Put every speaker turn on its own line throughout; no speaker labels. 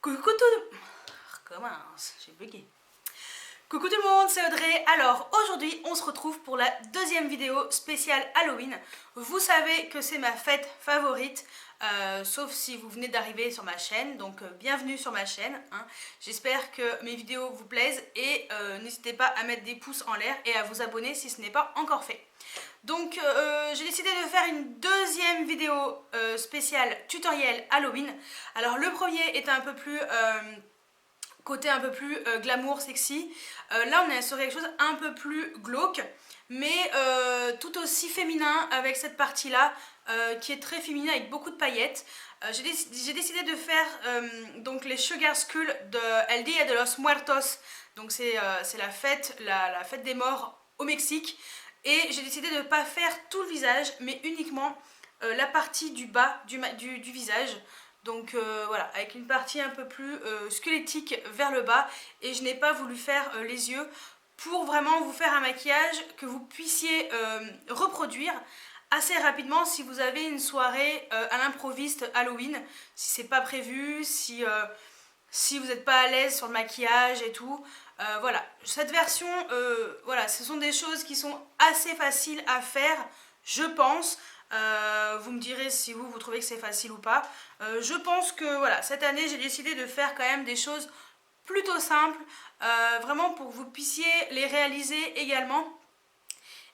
Coucou tout... Recommence, j'ai bugué. Coucou tout le monde, c'est Audrey. Alors aujourd'hui on se retrouve pour la deuxième vidéo spéciale Halloween. Vous savez que c'est ma fête favorite, sauf si vous venez d'arriver sur ma chaîne, donc bienvenue sur ma chaîne. Hein. J'espère que mes vidéos vous plaisent et n'hésitez pas à mettre des pouces en l'air et à vous abonner si ce n'est pas encore fait. Donc j'ai décidé de faire une deuxième vidéo spéciale tutoriel Halloween. Alors le premier est un peu plus... côté un peu plus glamour, sexy. Là on est sur quelque chose un peu plus glauque, mais tout aussi féminin avec cette partie-là, qui est très féminin avec beaucoup de paillettes. J'ai décidé de faire donc les Sugar Skull de El Día de los Muertos. Donc c'est la fête des morts au Mexique. Et j'ai décidé de ne pas faire tout le visage, mais uniquement la partie du bas du visage. Donc voilà, avec une partie un peu plus squelettique vers le bas. Et je n'ai pas voulu faire les yeux pour vraiment vous faire un maquillage que vous puissiez reproduire assez rapidement si vous avez une soirée à l'improviste Halloween. Si c'est pas prévu, si vous n'êtes pas à l'aise sur le maquillage et tout. Voilà, cette version, voilà, ce sont des choses qui sont assez faciles à faire, je pense. Vous me direz si vous trouvez que c'est facile ou pas. Je pense que voilà, cette année j'ai décidé de faire quand même des choses plutôt simples, vraiment pour que vous puissiez les réaliser également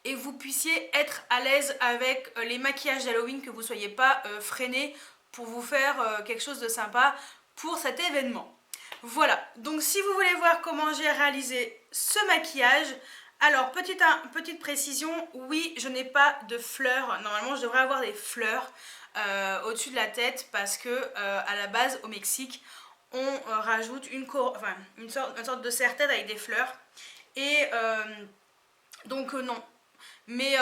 et que vous puissiez être à l'aise avec les maquillages d'Halloween, que vous ne soyez pas freinés pour vous faire quelque chose de sympa pour cet événement. Voilà, donc si vous voulez voir comment j'ai réalisé ce maquillage, alors petite précision, oui je n'ai pas de fleurs, normalement je devrais avoir des fleurs au-dessus de la tête parce que à la base au Mexique on rajoute une sorte de serre-tête avec des fleurs et donc non. Mais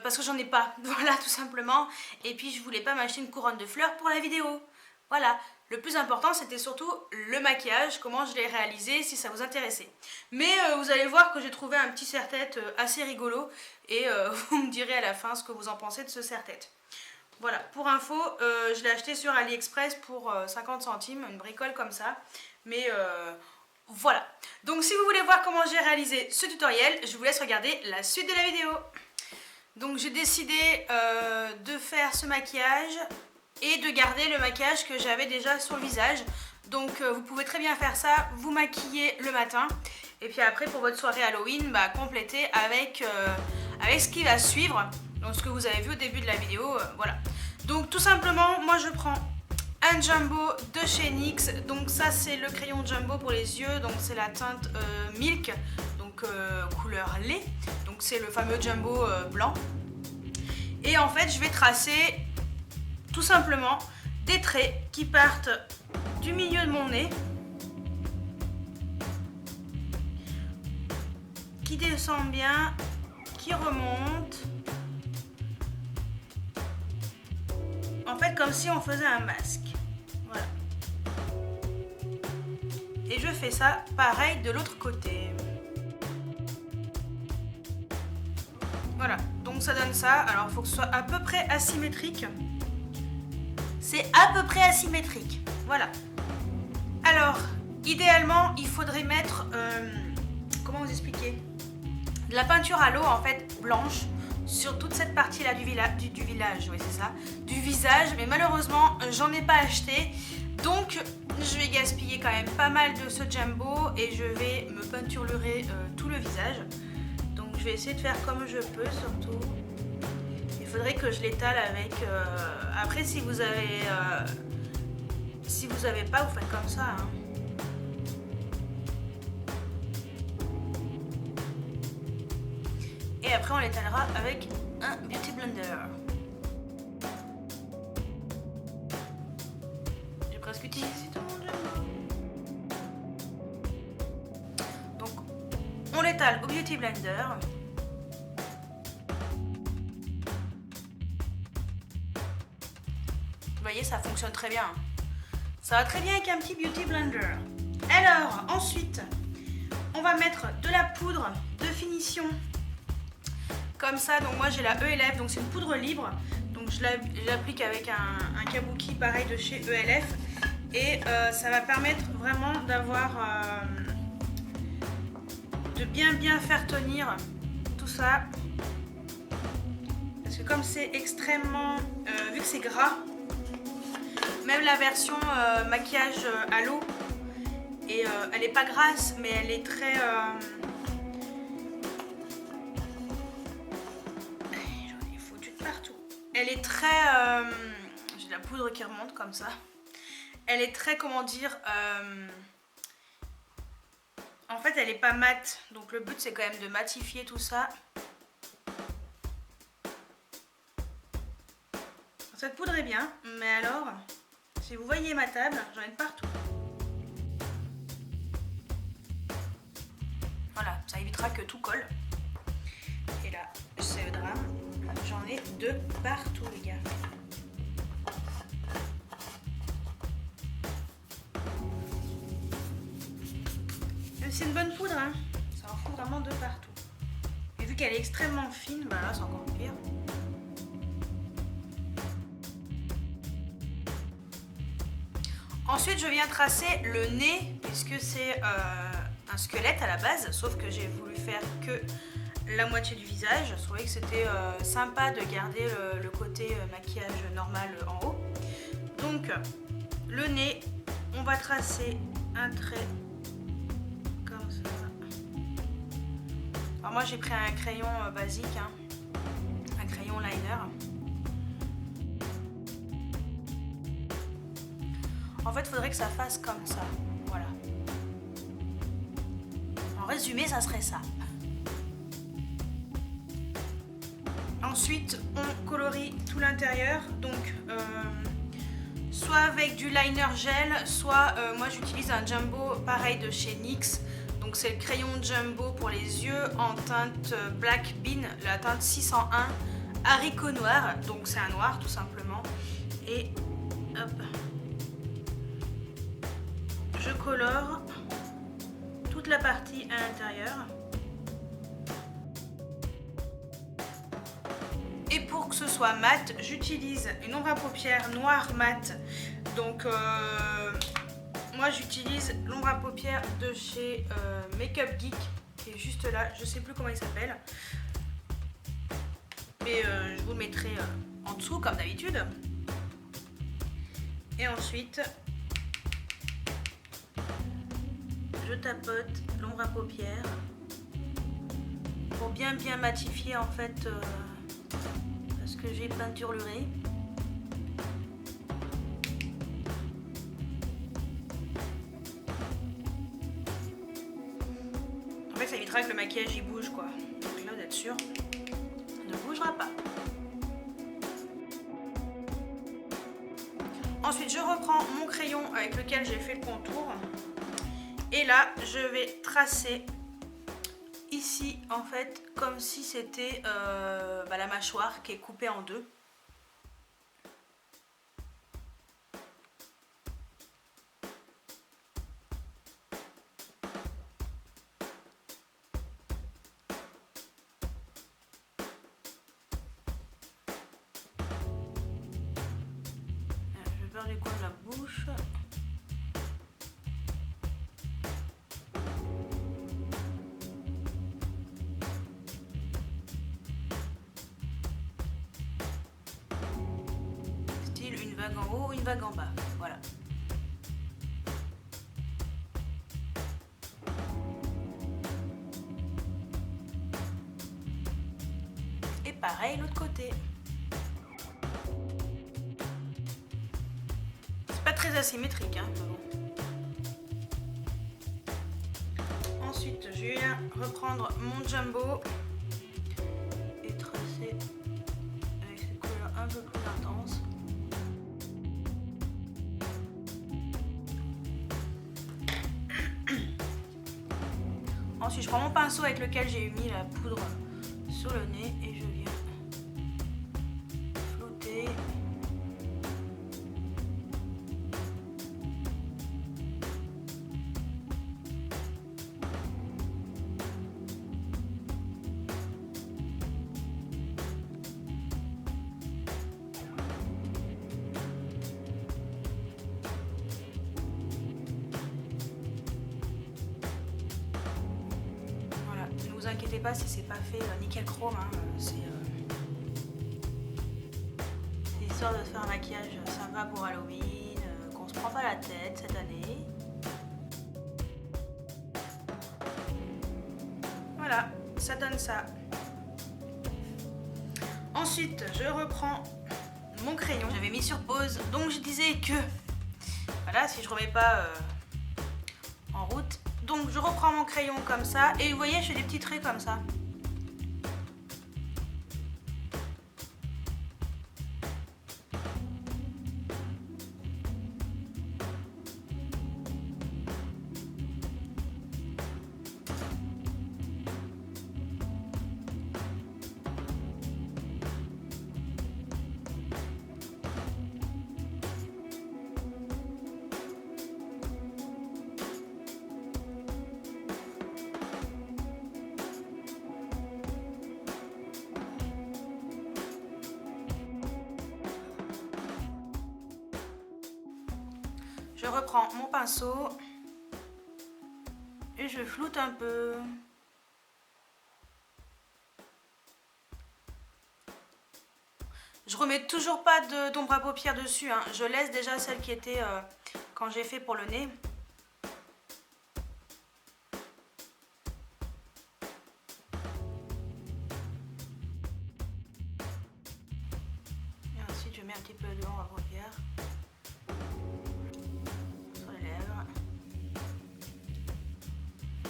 parce que j'en ai pas, voilà tout simplement, et puis je voulais pas m'acheter une couronne de fleurs pour la vidéo, voilà. Le plus important c'était surtout le maquillage, comment je l'ai réalisé, si ça vous intéressait. Mais vous allez voir que j'ai trouvé un petit serre-tête assez rigolo et vous me direz à la fin ce que vous en pensez de ce serre-tête. Voilà, pour info, je l'ai acheté sur AliExpress pour 50 centimes, une bricole comme ça. Mais voilà. Donc si vous voulez voir comment j'ai réalisé ce tutoriel, je vous laisse regarder la suite de la vidéo. Donc j'ai décidé de faire ce maquillage et de garder le maquillage que j'avais déjà sur le visage. Donc vous pouvez très bien faire ça, vous maquiller le matin et puis après pour votre soirée Halloween, bah, compléter avec ce qui va suivre, donc ce que vous avez vu au début de la vidéo, voilà. Donc tout simplement, moi je prends un jumbo de chez NYX, donc ça c'est le crayon jumbo pour les yeux, donc c'est la teinte milk, donc couleur lait, donc c'est le fameux jumbo blanc. Et en fait je vais tracer tout simplement des traits qui partent du milieu de mon nez, qui descendent bien, qui remontent, en fait comme si on faisait un masque, voilà. Et je fais ça pareil de l'autre côté. Voilà, donc ça donne ça. Alors il faut que ce soit à peu près asymétrique. C'est à peu près asymétrique, voilà. Alors, idéalement, il faudrait mettre, comment vous expliquer, de la peinture à l'eau, en fait, blanche, sur toute cette partie-là du village, oui c'est ça, du visage, mais malheureusement, j'en ai pas acheté, donc je vais gaspiller quand même pas mal de ce jumbo et je vais me peinturer tout le visage. Donc je vais essayer de faire comme je peux, surtout. Il faudrait que je l'étale avec... Après, si vous avez pas, vous faites comme ça. Hein. Et après, on l'étalera avec un Beauty Blender. J'ai presque utilisé tout mon jumbo. Donc, on l'étale au Beauty Blender. Vous voyez, ça fonctionne très bien. Ça va très bien avec un petit Beauty Blender. Alors, ensuite, on va mettre de la poudre de finition. Comme ça, donc moi j'ai la ELF, donc c'est une poudre libre. Donc je l'applique avec un kabuki pareil de chez ELF. Et ça va permettre vraiment d'avoir de bien faire tenir tout ça, parce que comme c'est extrêmement vu que c'est gras, même la version maquillage à l'eau, et elle est pas grasse mais elle est très j'en ai foutu de partout. Elle est très j'ai de la poudre qui remonte comme ça. Elle est très, comment dire, en fait elle est pas mate, donc le but c'est quand même de matifier tout ça. Cette poudre est bien, mais alors, si vous voyez ma table, j'en ai de partout. Voilà, ça évitera que tout colle. Et là, c'est le drame, j'en ai de partout les gars. C'est une bonne poudre, hein. Ça en fout vraiment de partout. Et vu qu'elle est extrêmement fine, bah là c'est encore pire. Ensuite je viens tracer le nez, puisque c'est un squelette à la base, sauf que j'ai voulu faire que la moitié du visage. Je trouvais que c'était sympa de garder le côté maquillage normal en haut. Donc le nez, on va tracer un trait. Alors moi j'ai pris un crayon basique, hein, un crayon liner. En fait il faudrait que ça fasse comme ça, voilà. En résumé ça serait ça. Ensuite on colorie tout l'intérieur, donc soit avec du liner gel, soit moi j'utilise un jumbo pareil de chez NYX. Donc c'est le crayon jumbo pour les yeux en teinte Black Bean, la teinte 601 haricot noir, donc c'est un noir tout simplement. Et hop, je colore toute la partie à l'intérieur. Et pour que ce soit mat, j'utilise une ombre à paupières noire mat. Donc moi j'utilise l'ombre à paupières de chez Makeup Geek, qui est juste là, je sais plus comment il s'appelle, mais je vous le mettrai en dessous comme d'habitude. Et ensuite je tapote l'ombre à paupières pour bien matifier en fait parce que j'ai peinturluré. Ça évitera que le maquillage y bouge quoi. Donc là vous êtes sûr, ça ne bougera pas. Ensuite je reprends mon crayon avec lequel j'ai fait le contour. Et là je vais tracer ici en fait comme si c'était la mâchoire qui est coupée en deux. Du coin de la bouche. Style une vague en haut, une vague en bas. Voilà. Et pareil l'autre côté. Pas très asymétrique, hein. Ensuite, je viens reprendre mon jumbo et tracer avec cette couleur un peu plus intense. Ensuite, je prends mon pinceau avec lequel j'ai mis la poudre sur le nez et je viens flouter. vous inquiétez pas si c'est pas fait nickel chrome, hein, c'est histoire de se faire un maquillage sympa pour Halloween, qu'on se prend pas la tête cette année. Voilà, ça donne ça. Ensuite, je reprends mon crayon. J'avais mis sur pause, donc je disais que voilà, si je remets pas en route. Donc je reprends mon crayon comme ça et vous voyez, je fais des petits traits comme ça. Je reprends mon pinceau et je floute un peu. Je remets toujours pas d'ombre à paupières dessus, hein. Je laisse déjà celle qui était quand j'ai fait pour le nez. Et ensuite je mets un petit peu d'ombre à paupières.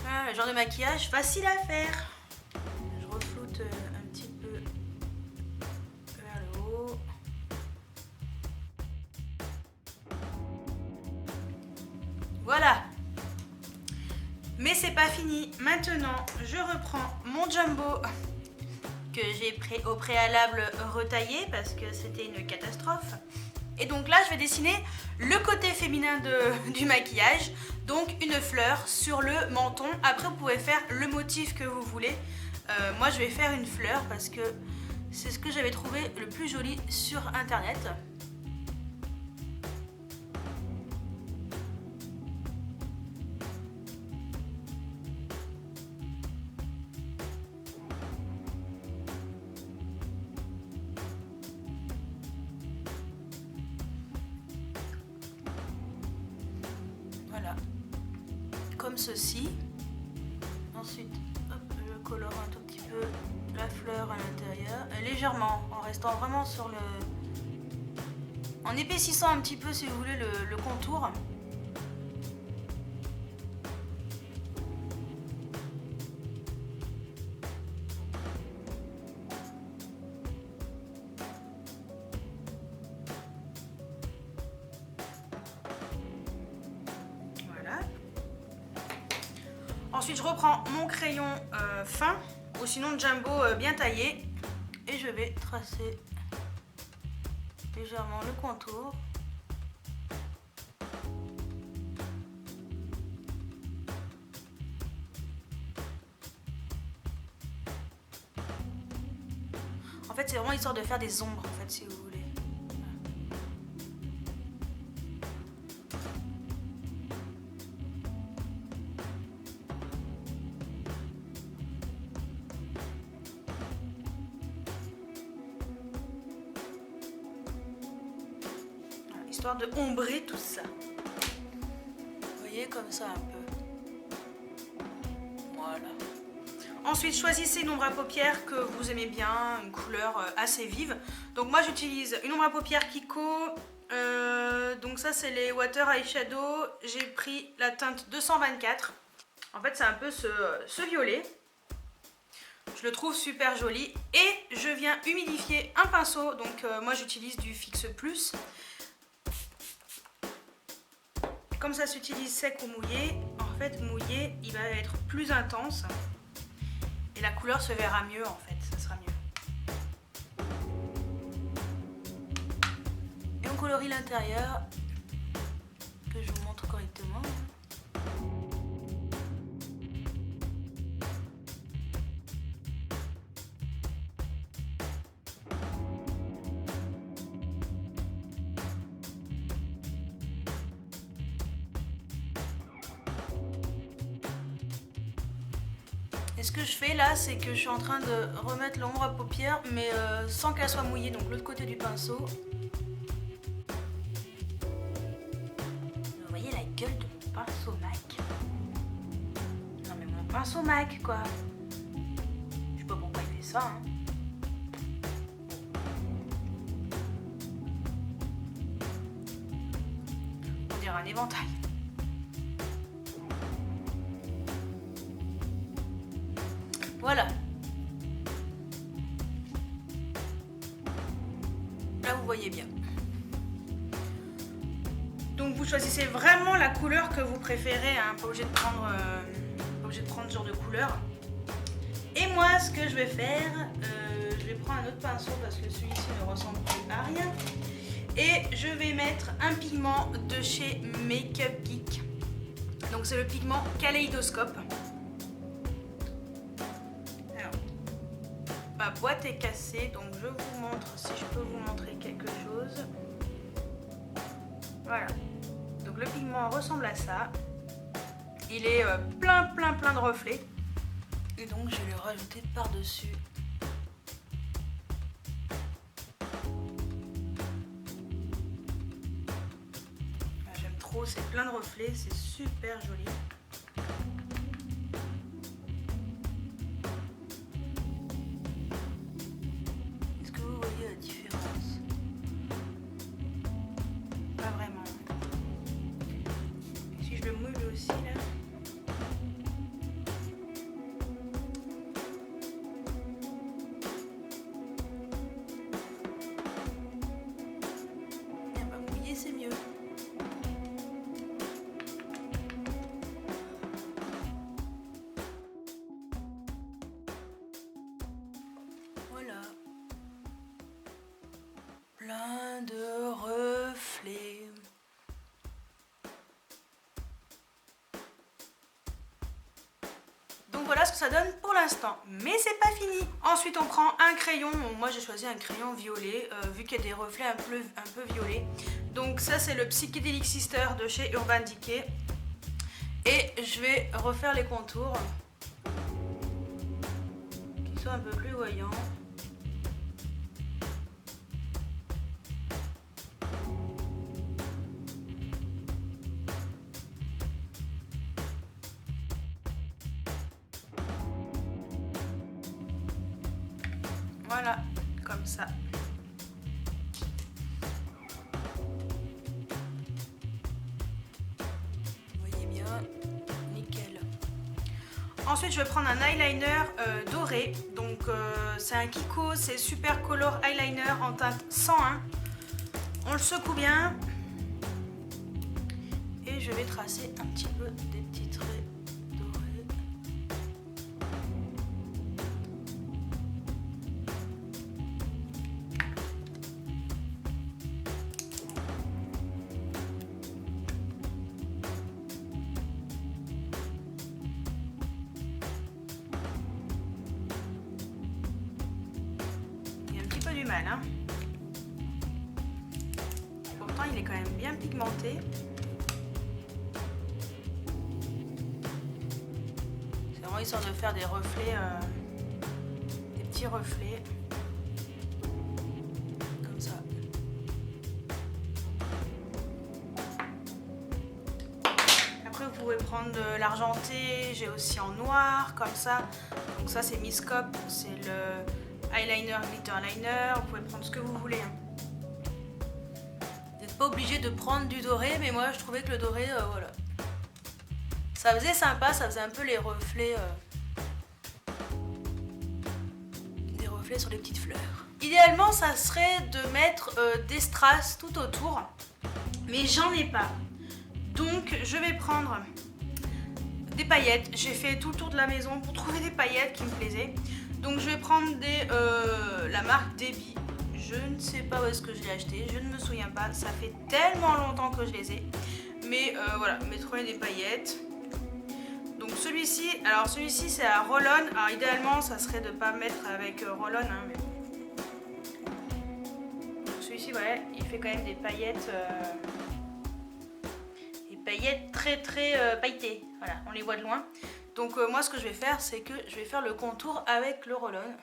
Voilà, le genre de maquillage facile à faire. Je refloute un petit peu vers le haut. Voilà. Mais c'est pas fini. Maintenant, je reprends mon jumbo que j'ai au préalable retaillé parce que c'était une catastrophe. Et donc là, je vais dessiner le côté féminin du maquillage. Donc une fleur sur le menton. Après, vous pouvez faire le motif que vous voulez. Moi, je vais faire une fleur parce que c'est ce que j'avais trouvé le plus joli sur internet. Voilà, comme ceci. Ensuite, hop, je colore un tout petit peu la fleur à l'intérieur, légèrement, en restant vraiment sur le... en épaississant un petit peu, si vous voulez, le contour. Ensuite, je reprends mon crayon fin, ou sinon jumbo bien taillé, et je vais tracer légèrement le contour. En fait, c'est vraiment histoire de faire des ombres, en fait, si vous voulez. Histoire de ombrer tout ça. Vous voyez, comme ça un peu. Voilà. Ensuite, choisissez une ombre à paupières que vous aimez bien, une couleur assez vive. Donc moi, j'utilise une ombre à paupières Kiko. Donc ça, c'est les Water Eyeshadow. J'ai pris la teinte 224. En fait, c'est un peu ce violet. Je le trouve super joli. Et je viens humidifier un pinceau. Donc moi, j'utilise du Fix Plus. Comme ça s'utilise sec ou mouillé, en fait mouillé il va être plus intense et la couleur se verra mieux, en fait, ça sera mieux. Et on colorie l'intérieur, que je vous montre correctement. Et ce que je fais là, c'est que je suis en train de remettre l'ombre à paupières, mais sans qu'elle soit mouillée, donc l'autre côté du pinceau. Vous voyez la gueule de mon pinceau MAC? Non mais mon pinceau MAC quoi. Je sais pas pourquoi il fait ça hein. On dirait un éventail. Voilà. Là vous voyez bien. Donc vous choisissez vraiment la couleur que vous préférez, hein, pas obligé de prendre ce genre de couleur. Et moi ce que je vais faire, je vais prendre un autre pinceau parce que celui-ci ne ressemble plus à rien. Et je vais mettre un pigment de chez Makeup Geek. Donc c'est le pigment Kaléidoscope. Alors, ma boîte est cassée, donc je vous montre si je peux vous montrer quelque chose. Voilà. Donc le pigment ressemble à ça. Il est plein de reflets. Et donc je vais le rajouter par-dessus. J'aime trop, c'est plein de reflets, c'est super joli. Est-ce que vous voyez la différence? Pas vraiment. Et si je le mouille aussi là. C'est mieux. Voilà. Plein de reflets. Donc voilà ce que ça donne pour l'instant. Mais c'est pas fini. Ensuite on prend un crayon. Moi j'ai choisi un crayon violet vu qu'il y a des reflets un peu violets. Donc ça c'est le Psychedelic Sister de chez Urban Decay. Et je vais refaire les contours qui soient un peu plus voyants. Voilà, comme ça. Ensuite, je vais prendre un eyeliner doré. Donc, c'est un Kiko, c'est Super Color Eyeliner en teinte 101. On le secoue bien. Et je vais tracer un petit peu des petits traits dorés. Du mal hein. Pourtant il est quand même bien pigmenté. C'est vraiment histoire de faire des reflets, des petits reflets comme ça. Après vous pouvez prendre de l'argenté, j'ai aussi en noir comme ça. Donc ça c'est Miss Cop, c'est le eyeliner, glitter liner, vous pouvez prendre ce que vous voulez. Vous n'êtes pas obligé de prendre du doré, mais moi je trouvais que le doré, voilà. Ça faisait sympa, ça faisait un peu les reflets, des reflets sur les petites fleurs. Idéalement, ça serait de mettre des strass tout autour, mais j'en ai pas. Donc je vais prendre des paillettes. J'ai fait tout le tour de la maison pour trouver des paillettes qui me plaisaient. Donc je vais prendre la marque Debbie. Je ne sais pas où est-ce que je l'ai acheté, je ne me souviens pas. Ça fait tellement longtemps que je les ai. Mais voilà, je vais trouver des paillettes. Donc celui-ci, alors celui-ci c'est à roll-on. Alors idéalement ça serait de ne pas mettre avec roll-on. Hein, mais... Celui-ci, voilà, il fait quand même des paillettes. Des paillettes très pailletées. Voilà, on les voit de loin. Donc moi ce que je vais faire, c'est que je vais faire le contour avec le roll-on.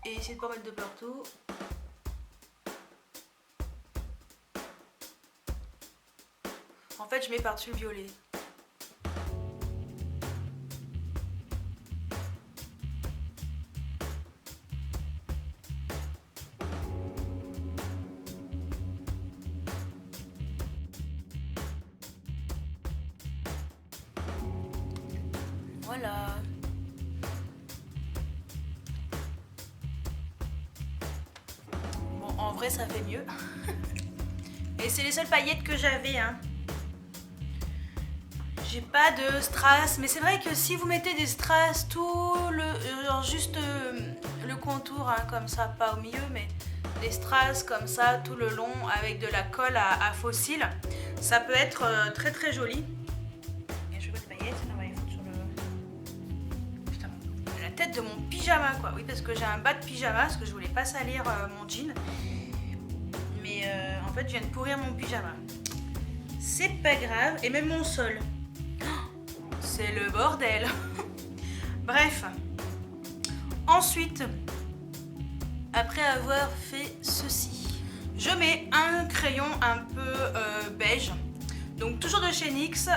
Et essayer de pas mettre de partout. En fait je mets par-dessus le violet. Voilà. Bon, en vrai, ça fait mieux. Et c'est les seules paillettes que j'avais. Hein. J'ai pas de strass. Mais c'est vrai que si vous mettez des strass, tout le. Genre juste le contour, hein, comme ça, pas au milieu, mais des strass comme ça, tout le long, avec de la colle à fossile, ça peut être très très joli. Tête de mon pyjama quoi, oui parce que j'ai un bas de pyjama parce que je voulais pas salir mon jean, mais en fait je viens de pourrir mon pyjama, c'est pas grave, et même mon sol, c'est le bordel. Bref, ensuite après avoir fait ceci, je mets un crayon un peu beige, donc toujours de chez NYX.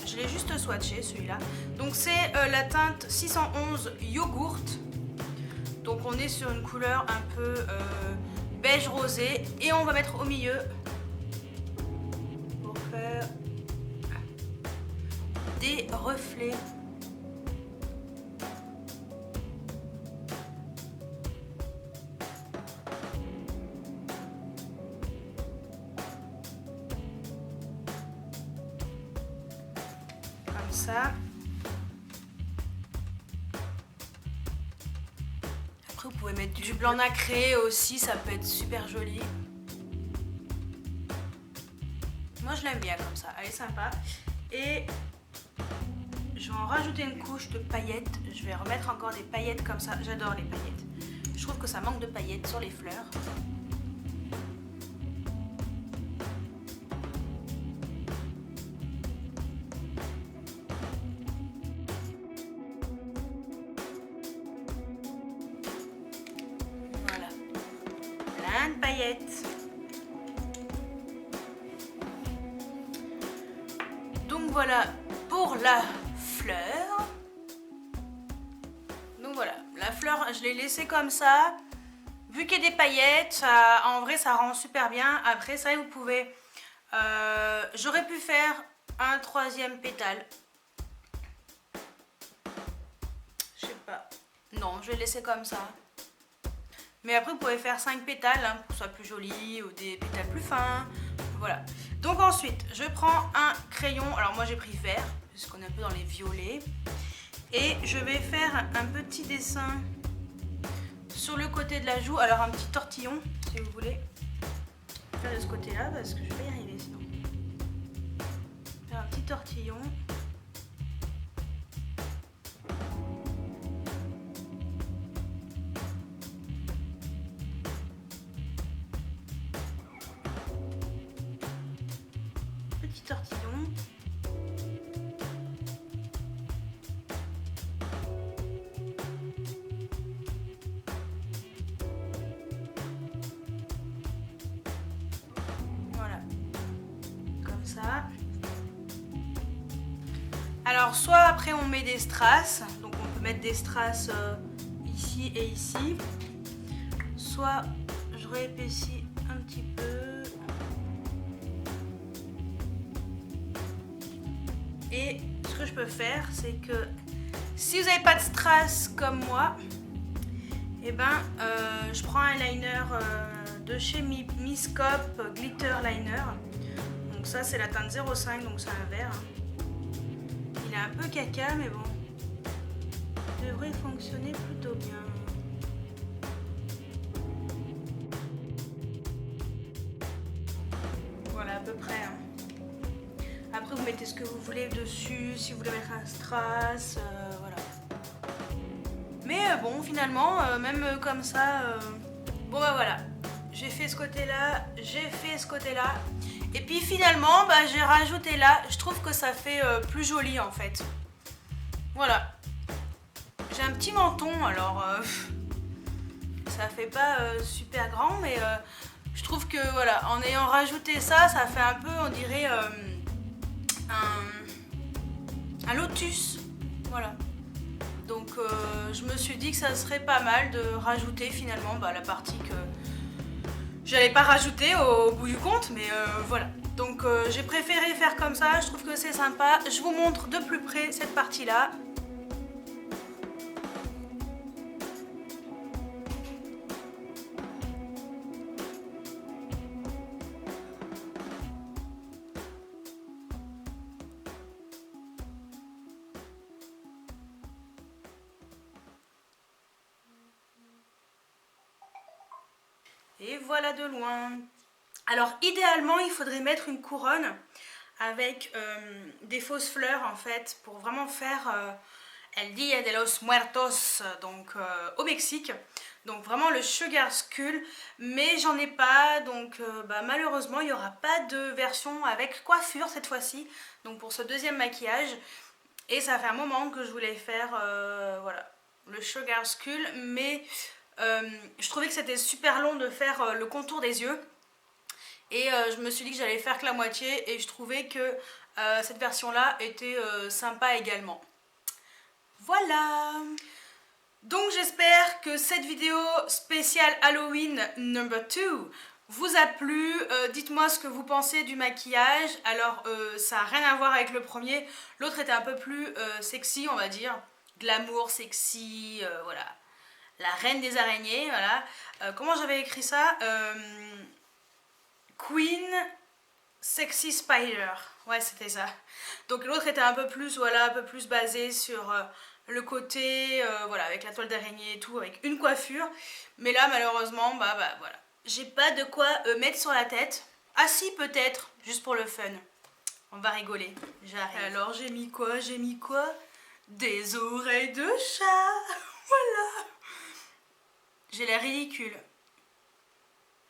Je l'ai juste swatché celui-là. Donc c'est la teinte 611 Yogourt. Donc on est sur une couleur un peu beige rosé. Et on va mettre au milieu pour faire des reflets. Ça. Après vous pouvez mettre du blanc nacré aussi, ça peut être super joli. Moi je l'aime bien comme ça, elle est sympa. Et je vais en rajouter une couche de paillettes. Je vais remettre encore des paillettes comme ça, j'adore les paillettes. Je trouve que ça manque de paillettes sur les fleurs. De paillettes. Donc voilà pour la fleur. Donc voilà, la fleur je l'ai laissée comme ça. Vu qu'il y a des paillettes, ça, en vrai ça rend super bien. Après ça vous pouvez... j'aurais pu faire un troisième pétale. Je sais pas. Non, je vais laisser comme ça. Mais après vous pouvez faire 5 pétales hein, pour que ce soit plus joli, ou des pétales plus fins. Voilà. Donc ensuite je prends un crayon. Alors moi j'ai pris vert puisqu'on est un peu dans les violets. Et je vais faire un petit dessin sur le côté de la joue. Alors un petit tortillon si vous voulez. Je vais faire de ce côté là parce que je vais pas y arriver sinon. Faire un petit tortillon. Tortillon. Voilà. Comme ça. Alors soit après on met des strass, donc on peut mettre des strass ici et ici. Soit je réépaissis un petit peu. Et ce que je peux faire, c'est que si vous n'avez pas de strass comme moi, et ben, je prends un liner de chez Miscope Glitter Liner. Donc ça c'est la teinte 05, donc c'est un vert. Il est un peu caca mais bon, il devrait fonctionner plutôt bien. Voilà à peu près. Hein. Après vous mettez ce que vous voulez dessus, si vous voulez mettre un strass, voilà. Mais bon finalement, même comme ça, bon bah voilà. j'ai fait ce côté-là, j'ai fait ce côté-là. Et puis finalement, bah, j'ai rajouté là. Je trouve que ça fait plus joli en fait. Voilà. J'ai un petit menton, alors ça fait pas super grand, mais je trouve que voilà, en ayant rajouté ça, ça fait un peu, on dirait un lotus. Voilà. Donc je me suis dit que ça serait pas mal de rajouter finalement bah, la partie que j'allais pas rajouter au bout du compte, mais voilà. Donc j'ai préféré faire comme ça, je trouve que c'est sympa. Je vous montre de plus près cette partie-là. Et voilà de loin. Alors idéalement il faudrait mettre une couronne avec des fausses fleurs en fait pour vraiment faire El Dia de los Muertos donc au Mexique. Donc vraiment le Sugar Skull, mais j'en ai pas, donc bah, malheureusement il n'y aura pas de version avec coiffure cette fois-ci, donc pour ce deuxième maquillage. Et ça fait un moment que je voulais faire voilà, le Sugar Skull, mais je trouvais que c'était super long de faire le contour des yeux. Et je me suis dit que j'allais faire que la moitié et je trouvais que cette version-là était sympa également. Voilà! Donc j'espère que cette vidéo spéciale Halloween number 2 vous a plu. Dites-moi ce que vous pensez du maquillage. Alors ça n'a rien à voir avec le premier. L'autre était un peu plus sexy, on va dire. Glamour, sexy, voilà. La reine des araignées, voilà. Comment j'avais écrit ça Queen Sexy Spider. Ouais, c'était ça. Donc l'autre était un peu plus, voilà, un peu plus basé sur le côté, voilà, avec la toile d'araignée et tout, avec une coiffure. Mais là, malheureusement, bah voilà. J'ai pas de quoi mettre sur la tête. Ah si, peut-être, juste pour le fun. On va rigoler, j'arrive. Alors j'ai mis quoi? J'ai mis quoi? Des oreilles de chat. Voilà. J'ai l'air ridicule.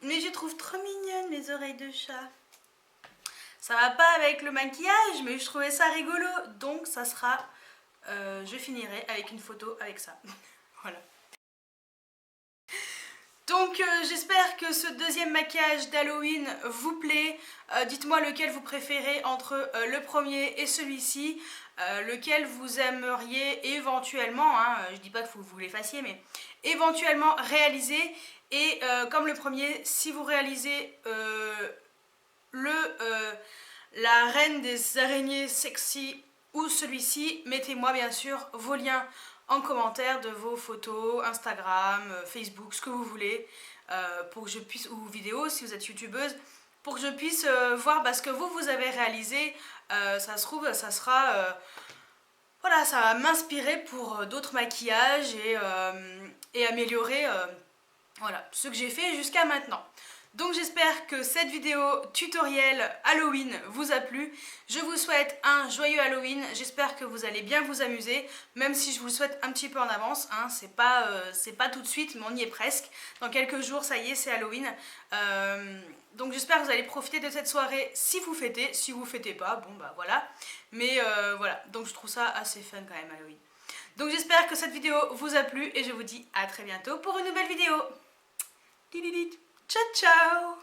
Mais je trouve trop mignonne les oreilles de chat. Ça va pas avec le maquillage, mais je trouvais ça rigolo. Donc ça sera... je finirai avec une photo avec ça. Voilà. Donc j'espère que ce deuxième maquillage d'Halloween vous plaît. Dites-moi lequel vous préférez entre le premier et celui-ci. Lequel vous aimeriez éventuellement, hein, je dis pas que vous les fassiez, mais éventuellement réaliser. Et comme le premier, si vous réalisez la reine des araignées sexy ou celui-ci, mettez-moi bien sûr vos liens en commentaire de vos photos, Instagram, Facebook, ce que vous voulez, pour que je puisse, ou vidéos si vous êtes youtubeuse, pour que je puisse voir ce que vous avez réalisé. Ça se trouve, ça sera... voilà, ça va m'inspirer pour d'autres maquillages et améliorer voilà, ce que j'ai fait jusqu'à maintenant. Donc j'espère que cette vidéo tutoriel Halloween vous a plu. Je vous souhaite un joyeux Halloween. J'espère que vous allez bien vous amuser, même si je vous le souhaite un petit peu en avance. Hein. C'est pas tout de suite, mais on y est presque. Dans quelques jours, ça y est, c'est Halloween. Donc j'espère que vous allez profiter de cette soirée si vous fêtez. Si vous fêtez pas, bon bah voilà. Mais voilà, donc je trouve ça assez fun quand même Halloween. Donc j'espère que cette vidéo vous a plu et je vous dis à très bientôt pour une nouvelle vidéo. Ciao ciao!